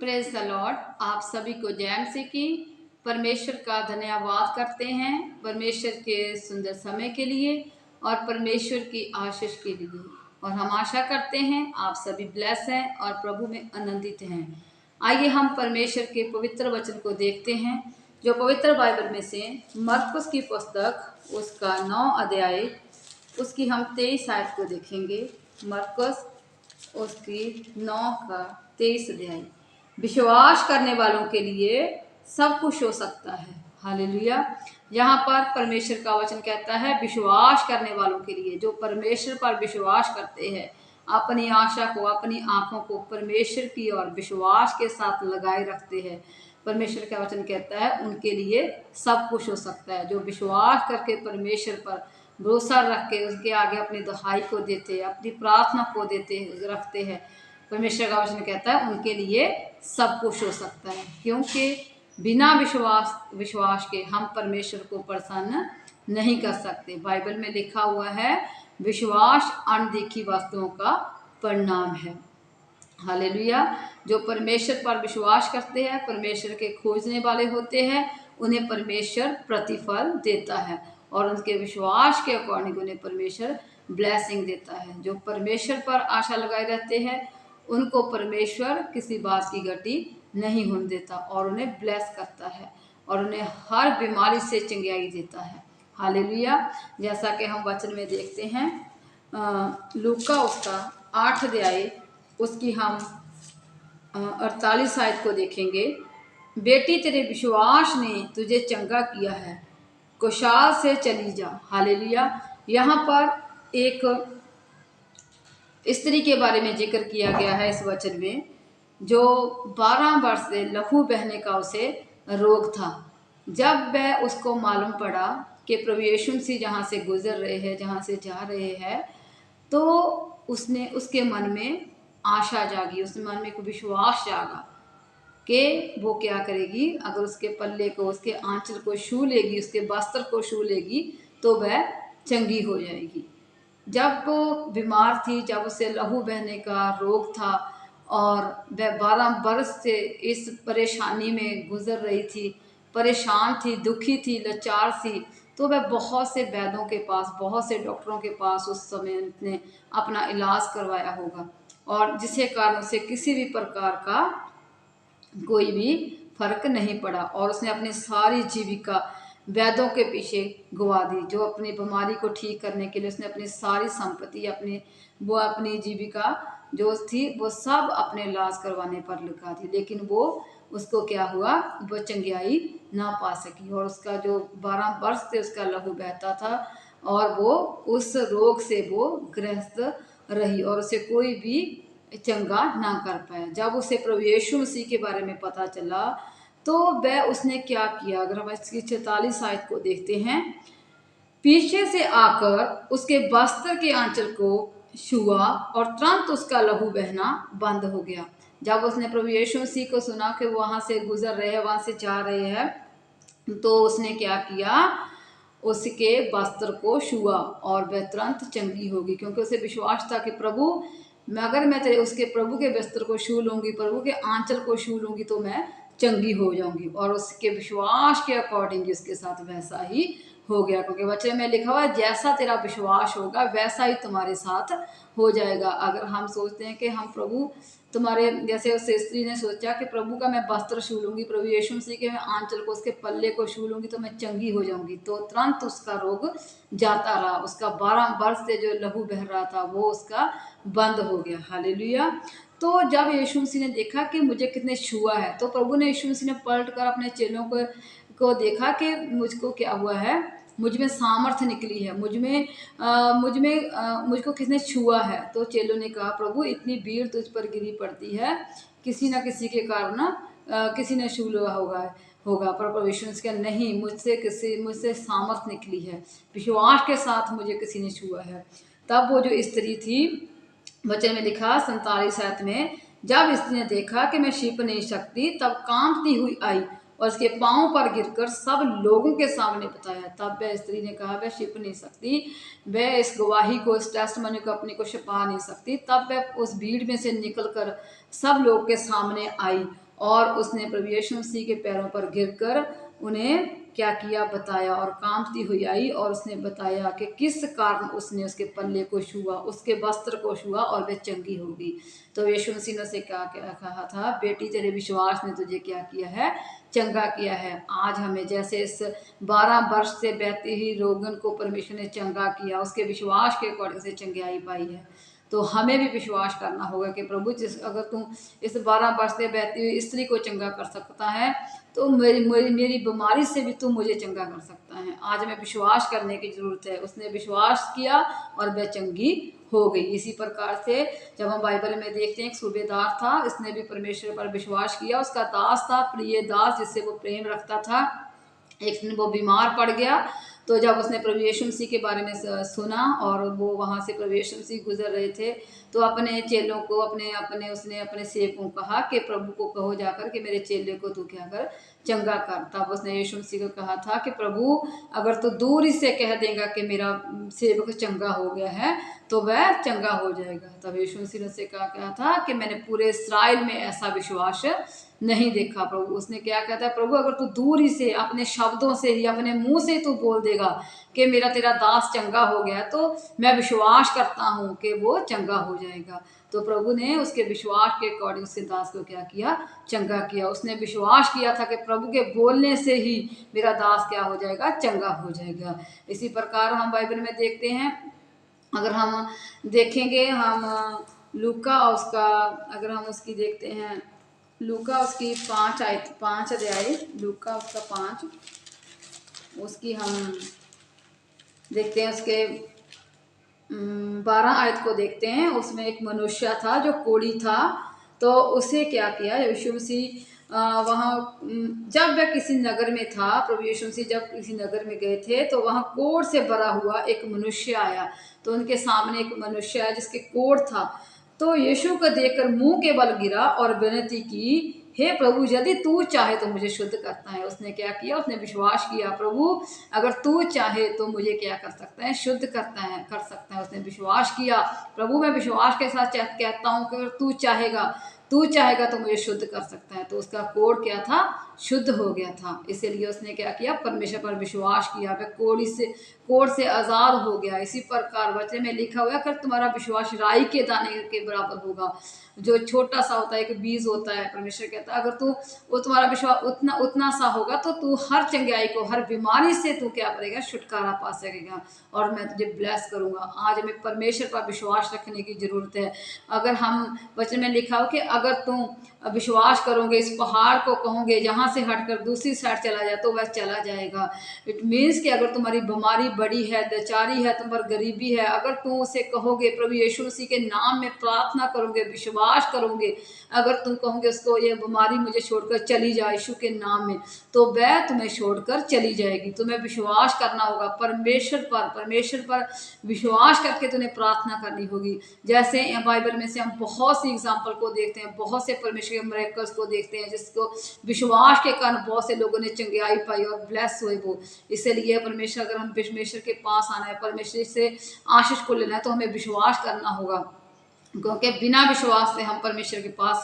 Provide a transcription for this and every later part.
Praise the Lord. आप सभी को जय मसीह की। परमेश्वर का धन्यवाद करते हैं परमेश्वर के सुंदर समय के लिए और परमेश्वर की आशीष के लिए। और हम आशा करते हैं आप सभी ब्लेस हैं और प्रभु में आनंदित हैं। आइए हम परमेश्वर के पवित्र वचन को देखते हैं जो पवित्र बाइबल में से मरकुस की पुस्तक उसका 9 अध्याय उसकी हम 23 आयत को देखेंगे। मरकुस उसकी 9 का 23 अध्याय। विश्वास करने वालों के लिए सब कुछ हो सकता है। हालेलुया। यहाँ पर परमेश्वर का वचन कहता है विश्वास करने वालों के लिए, जो परमेश्वर पर विश्वास करते हैं, अपनी आशा को, अपनी आंखों को परमेश्वर की ओर विश्वास के साथ लगाए रखते हैं। परमेश्वर का वचन कहता है उनके लिए सब कुछ हो सकता है। जो विश्वास करके परमेश्वर पर भरोसा रख के उसके आगे अपनी दुहाई को देते, अपनी प्रार्थना को देते रखते हैं, परमेश्वर का वचन कहता है उनके लिए सब कुछ हो सकता है। क्योंकि बिना विश्वास के हम परमेश्वर को प्रसन्न नहीं कर सकते। बाइबल में लिखा हुआ है विश्वास अनदेखी वस्तुओं का परिणाम है। हालेलुया। जो परमेश्वर पर विश्वास करते हैं, परमेश्वर के खोजने वाले होते हैं, उन्हें परमेश्वर प्रतिफल देता है और उनके विश्वास के अकॉर्डिंग उन्हें परमेश्वर ब्लेसिंग देता है। जो परमेश्वर पर आशा लगाए रहते हैं उनको परमेश्वर किसी बात की गति नहीं होने देता और उन्हें ब्लेस करता है और उन्हें हर बीमारी से चंगाई देता है। हालेलुया। जैसा कि हम वचन में देखते हैं लूका उसका 8 अध्याय उसकी हम 48 आयत को देखेंगे। बेटी तेरे विश्वास ने तुझे चंगा किया है, कुशाल से चली जा। हालेलुया। यहाँ पर एक स्त्री के बारे में जिक्र किया गया है इस वचन में, जो 12 वर्ष से लहू बहने का उसे रोग था। जब वह उसको मालूम पड़ा कि प्रभु यीशु मसीह जहाँ से गुजर रहे हैं, जहाँ से जा रहे हैं, तो उसने उसके मन में आशा जागी, उसके मन में एक विश्वास जागा कि वो क्या करेगी, अगर उसके पल्ले को, उसके आंचल को छू लेगी, उसके वस्त्र को छू लेगी तो वह चंगी हो जाएगी। जब वो बीमार थी, जब उसे लहू बहने का रोग था और वह 12 वर्ष से इस परेशानी में गुजर रही थी, परेशान थी, दुखी थी, लाचार थी, तो वह बहुत से वैद्यों के पास, बहुत से डॉक्टरों के पास उस समय उसने अपना इलाज करवाया होगा और जिसके कारण उसे किसी भी प्रकार का कोई भी फर्क नहीं पड़ा और उसने अपनी सारी जीविका वैद्यों के पीछे गवा दी। जो अपनी बीमारी को ठीक करने के लिए उसने अपनी सारी संपत्ति, अपनी जीविका जो थी वो सब अपने इलाज करवाने पर लगा दी, लेकिन वो उसको क्या हुआ, वो चंगियाई ना पा सकी और उसका जो 12 वर्ष से उसका लहू बहता था और वो उस रोग से वो ग्रस्त रही और उसे कोई भी चंगा ना कर पाया। जब उसे प्रभु यीशु मसीह के बारे में पता चला तो वह उसने क्या किया, अगर हम इसकी 44 आयत को देखते हैं, पीछे से आकर उसके वस्त्र के आंचल को छुआ और तुरंत उसका लहू बहना बंद हो गया। जब उसने प्रभु यीशु मसीह को सुना कि वो वहां से गुजर रहे हैं, वहां से जा रहे हैं, तो उसने क्या किया, उसके वस्त्र को छुआ और वह तुरंत चंगी होगी, क्योंकि उसे विश्वास था कि प्रभु, अगर मैं तेरे उसके प्रभु के वस्त्र को छू लूंगी, प्रभु के आंचल को छू लूंगी तो मैं चंगी हो जाऊंगी। और उसके विश्वास के अकॉर्डिंग उसके साथ वैसा ही हो गया, क्योंकि वचन में लिखा हुआ है जैसा तेरा विश्वास होगा वैसा ही तुम्हारे साथ हो जाएगा। अगर हम सोचते हैं कि हम प्रभु तुम्हारे, जैसे उस स्त्री ने सोचा कि प्रभु का मैं वस्त्र छू लूंगी, प्रभु यीशु मसीह के मैं आंचल को, उसके पल्ले को छू लूंगी तो मैं चंगी हो जाऊंगी, तो तुरंत उसका रोग जाता रहा। उसका 12 वर्ष से जो लहू बह रहा था वो उसका बंद हो गया। हालेलुया। तो जब यीशु मसीह ने देखा कि मुझे कितने छुआ है, तो प्रभु ने, यीशु मसीह ने पलट कर अपने चेलों को देखा कि मुझको क्या हुआ है, मुझ में सामर्थ्य निकली है, मुझको किसने छुआ है। तो चेलों ने कहा प्रभु इतनी भीड़ तुझ पर गिरी पड़ती है, किसी ना किसी के कारण किसी ने छू लिया होगा पर प्रभु यीशु ने कहा नहीं, मुझसे सामर्थ्य निकली है, विश्वास के साथ मुझे किसी ने छुआ है। तब वो जो स्त्री थी, वचन में लिखा 47 आयत में, जब स्त्री ने देखा कि मैं छिप नहीं सकती, तब कांपती हुई आई और उसके पांव पर गिरकर सब लोगों के सामने बताया। तब वह स्त्री ने कहा वह छिप नहीं सकती, वह इस गवाही को, इस टेस्टमनी को अपने को छिपा नहीं सकती। तब वह उस भीड़ में से निकलकर सब लोग के सामने आई और उसने प्रभु यीशु मसीह के पैरों पर गिरकर उन्हें क्या किया बताया, और कांपती हुई आई और उसने बताया कि किस कारण उसने उसके पल्ले को छुआ, उसके वस्त्र को छुआ और वह चंगी होगी। तो यीशु मसीह ने उसे क्या क्या कहा था, बेटी तेरे विश्वास ने तुझे क्या किया है, चंगा किया है। आज हमें जैसे इस 12 वर्ष से बहती हुई रोगन को परमेश्वर ने चंगा किया, उसके विश्वास के अकॉर्डिंग से चंगाई पाई है, तो हमें भी विश्वास करना होगा कि प्रभु जिस अगर तू इस 12 वर्ष से बहती हुई स्त्री को चंगा कर सकता है, तो मेरी बीमारी से भी तू मुझे चंगा कर सकता है। आज हमें विश्वास करने की जरूरत है। उसने विश्वास किया और वह चंगी हो गई। इसी प्रकार से जब हम बाइबल में देखते हैं, एक सूबेदार था, इसने भी परमेश्वर पर विश्वास किया। उसका दास था, प्रिय दास, जिससे वो प्रेम रखता था। एक दिन वो बीमार पड़ गया, तो जब उसने प्रभु यीशु मसीह के बारे में सुना और वो वहाँ से प्रभु यीशु मसीह गुजर रहे थे, तो अपने चेलों को अपने अपने उसने अपने सेवकों को कहा कि प्रभु को कहो जाकर कि मेरे चेले को तू क्या कर, चंगा कर। तब उसने यीशु मसीह को कहा था कि प्रभु अगर तू दूर ही से कह देगा कि मेरा सेवक चंगा हो गया है, तो वह चंगा हो जाएगा। तब यीशु मसीह ने उससे कहा था कि मैंने पूरे इस्राएल में ऐसा विश्वास नहीं देखा। प्रभु उसने क्या कहता है, प्रभु अगर तू दूर ही से अपने शब्दों से ही अपने मुंह से तू बोल देगा कि मेरा तेरा दास चंगा हो गया, तो मैं विश्वास करता हूँ कि वो चंगा हो जाएगा। तो प्रभु ने उसके विश्वास के अकॉर्डिंग उसके दास को क्या किया, चंगा किया। उसने विश्वास किया था कि प्रभु के बोलने से ही मेरा दास क्या हो जाएगा, चंगा हो जाएगा। इसी प्रकार हम बाइबल में देखते हैं, अगर हम देखेंगे, हम लूका उसका अगर हम उसकी देखते हैं, लूका उसकी 5 अध्याय, लूका उसका 5, उसकी हम देखते हैं, उसके 12 आयत को देखते हैं। उसमें एक मनुष्य था जो कोढ़ी था, तो उसे क्या किया यीशु मसीह वहाँ जब वह किसी नगर में था, प्रभु यीशु मसीह जब किसी नगर में गए थे, तो वहाँ कोढ़ से भरा हुआ एक मनुष्य आया। तो उनके सामने एक मनुष्य आया जिसके कोढ़ था, तो यीशु को देखकर मुंह के बल गिरा और विनती की, हे प्रभु यदि तू चाहे तो मुझे शुद्ध करता है। उसने क्या किया, उसने विश्वास किया, प्रभु अगर तू चाहे तो मुझे क्या कर सकता है, शुद्ध कर सकता है। उसने विश्वास किया, प्रभु मैं विश्वास के साथ कहता हूँ कि अगर तू चाहेगा तो मुझे शुद्ध कर सकता है। तो उसका कोढ़ क्या था, शुद्ध हो गया था। इसीलिए उसने क्या किया, परमेश्वर पर विश्वास किया, वह कोढ़ से आजाद हो गया। इसी प्रकार वचन में लिखा हुआ है, अगर तुम्हारा विश्वास राई के दाने के बराबर होगा, जो छोटा सा होता है, एक बीज होता है, परमेश्वर कहता है अगर वो तुम्हारा विश्वास उतना सा होगा, तो तू हर चंगाई को, हर बीमारी से तू क्या करेगा, छुटकारा पा सकेगा और मैं तुझे ब्लेस करूंगा। आज हमें परमेश्वर पर विश्वास रखने की जरूरत है। अगर हम वचन में लिखा हो कि अगर तुम विश्वास करोगे, इस पहाड़ को कहोगे जहाँ से हटकर दूसरी साइड चला जाए, तो वह चला जाएगा। इट मीन्स कि अगर तुम्हारी बीमारी बड़ी है, लाचारी है, तुम पर गरीबी है, अगर तुम उसे कहोगे, प्रभु यीशु मसीह के नाम में प्रार्थना करोगे, विश्वास करोगे, अगर तुम कहोगे उसको ये बीमारी मुझे छोड़कर चली जाए यीशु के नाम में, तो वह तुम्हें छोड़कर चली जाएगी। तुम्हें विश्वास करना होगा परमेश्वर पर विश्वास करके तुम्हें प्रार्थना करनी होगी। जैसे बाइबल में से हम बहुत सी एग्जाम्पल को देखते हैं, बहुत से परमेश्वर के मिरेकल्स को देखते हैं, जिसको विश्वास के कारण बहुत से लोगों ने चंगाई पाई और ब्लेस हुए वो। इसलिए परमेश्वर, अगर हम परमेश्वर के पास आना है, परमेश्वर से आशीष को लेना है, तो हमें विश्वास करना होगा, क्योंकि बिना विश्वास से हम परमेश्वर के पास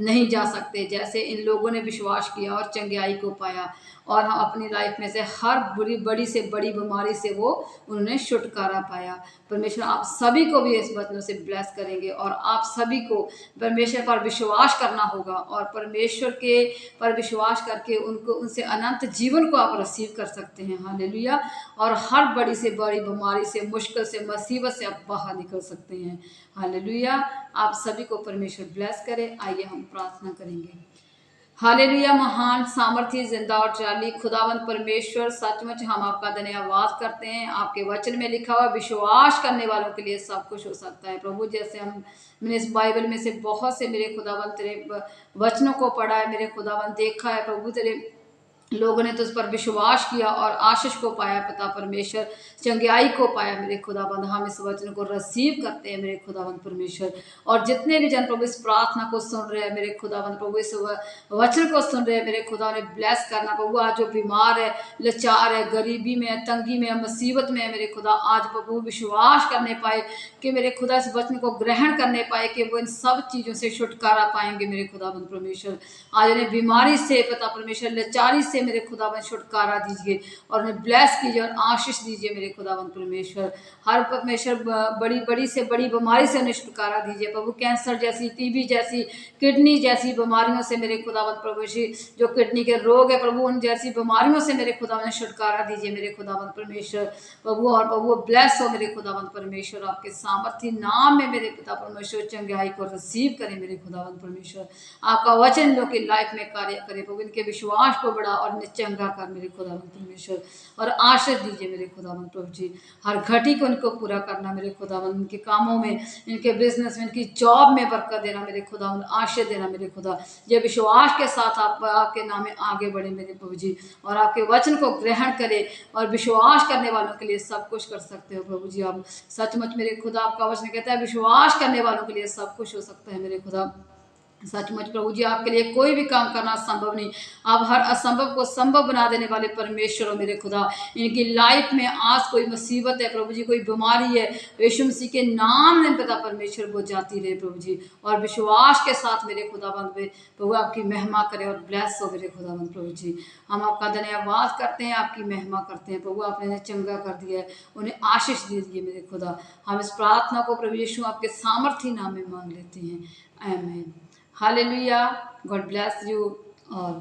नहीं जा सकते। जैसे इन लोगों ने विश्वास किया और चंगाई को पाया, और हम अपनी लाइफ में से हर बड़ी से बड़ी बीमारी से वो उन्होंने छुटकारा पाया। परमेश्वर आप सभी को भी इस वचनों से ब्लेस करेंगे, और आप सभी को परमेश्वर पर विश्वास करना होगा, और परमेश्वर के पर विश्वास करके उनसे अनंत जीवन को आप रिसीव कर सकते हैं। हालेलुया। और हर बड़ी से बड़ी बीमारी से, मुश्किल से, मुसीबत से आप बाहर निकल सकते हैं। हालेलुया। आप सभी को परमेश्वर ब्लेस करे। आइए हम प्रार्थना करेंगे। हालेलुया। महान, सामर्थ्य, जिंदा और जाली खुदावंद परमेश्वर, सचमुच हम आपका धन्यवाद करते हैं। आपके वचन में लिखा हुआ विश्वास करने वालों के लिए सब कुछ हो सकता है। प्रभु जैसे मैंने इस बाइबल में से बहुत से मेरे खुदावंद तेरे वचनों को पढ़ा है, मेरे खुदावंद देखा है, प्रभु तेरे लोगों ने तो उस पर विश्वास किया और आशीष को पाया पिता परमेश्वर, चंगाई को पाया मेरे खुदाबंद। हम इस वचन को रिसीव करते हैं मेरे खुदाबंद परमेश्वर। और जितने भी जन प्रभु इस प्रार्थना को सुन रहे हैं मेरे खुदाबंद प्रभु, इस वचन को सुन रहे हैं मेरे खुदा ने ब्लेस करना प्रभु। आज जो बीमार है, लाचार है, गरीबी में है, तंगी में है, मुसीबत में है मेरे खुदा, आज प्रभु विश्वास करने पाए कि मेरे खुदा इस वचन को ग्रहण करने पाए कि वो इन सब चीज़ों से छुटकारा पाएंगे मेरे खुदाबंद परमेश्वर। आज उन्हें बीमारी से पिता परमेश्वर, लाचारी से मेरे खुदाबंद छुटकारा दीजिए और उन्हें ब्लेस कीजिए और आशीष दीजिए मेरे खुदाबंद परमेश्वर। हर परमेश्वर बड़ी बड़ी से बड़ी बीमारी से उन्हें छुटकारा दीजिए प्रभु। कैंसर जैसी, टीबी जैसी, किडनी जैसी बीमारियों से मेरे खुदाबंद परमेश्वर, जो किडनी के रोग है प्रभु, उन जैसी बीमारियों से मेरे खुदाबंद छुटकारा दीजिए मेरे खुदाबंद परमेश्वर प्रभु। और प्रभु ब्लेस हो मेरे खुदाबंद परमेश्वर, आपके सामर्थ्य नाम में मेरे पिता परमेश्वर चंगाई को रिसीव करें मेरे खुदाबंद परमेश्वर। आपका वचन लोग की लाइफ में कार्य करे प्रभु, इनके विश्वास को बढ़ा और इन्हें चंगा कर मेरे खुदाबंद परमेश्वर। और आशीष दीजिए मेरे खुदाबंद प्रभु जी, हर घटी को इनको पूरा करना मेरे खुदाबंद, इनके कामों में, इनके बिजनेस में, इनकी जॉब में बरकत देना मेरे खुदाबंद, आशीष देना मेरे खुदा। ये विश्वास के साथ आप आपके नाम में आगे बढ़े मेरे प्रभु जी, और आपके वचन को ग्रहण करे। और विश्वास करने वालों के लिए सब कुछ कर सकते हो प्रभु जी आप। सचमुच मेरे खुदा, आपका वचन कहता है विश्वास करने वालों के लिए सब कुछ हो सकता है मेरे खुदा। सचमुच प्रभु जी, आपके लिए कोई भी काम करना संभव नहीं। आप हर असंभव को संभव बना देने वाले परमेश्वर हो मेरे खुदा। इनकी लाइफ में आज कोई मुसीबत है प्रभु जी, कोई बीमारी है, यीशु मसीह के नाम में पिता परमेश्वर वो जाती रहे प्रभु जी। और विश्वास के साथ मेरे खुदाबंद में प्रभु आपकी महिमा करे और ब्लेस हो मेरे खुदाबंद प्रभु जी। हम आपका धन्यवाद करते हैं, आपकी महिमा करते हैं प्रभु। आपने इन्हें चंगा कर दिया है, उन्हें आशीष दे दिए मेरे खुदा। हम इस प्रार्थना को प्रभु यीशु आपके सामर्थ्य नाम में मांग लेते हैं, आमीन। Hallelujah. God bless you all.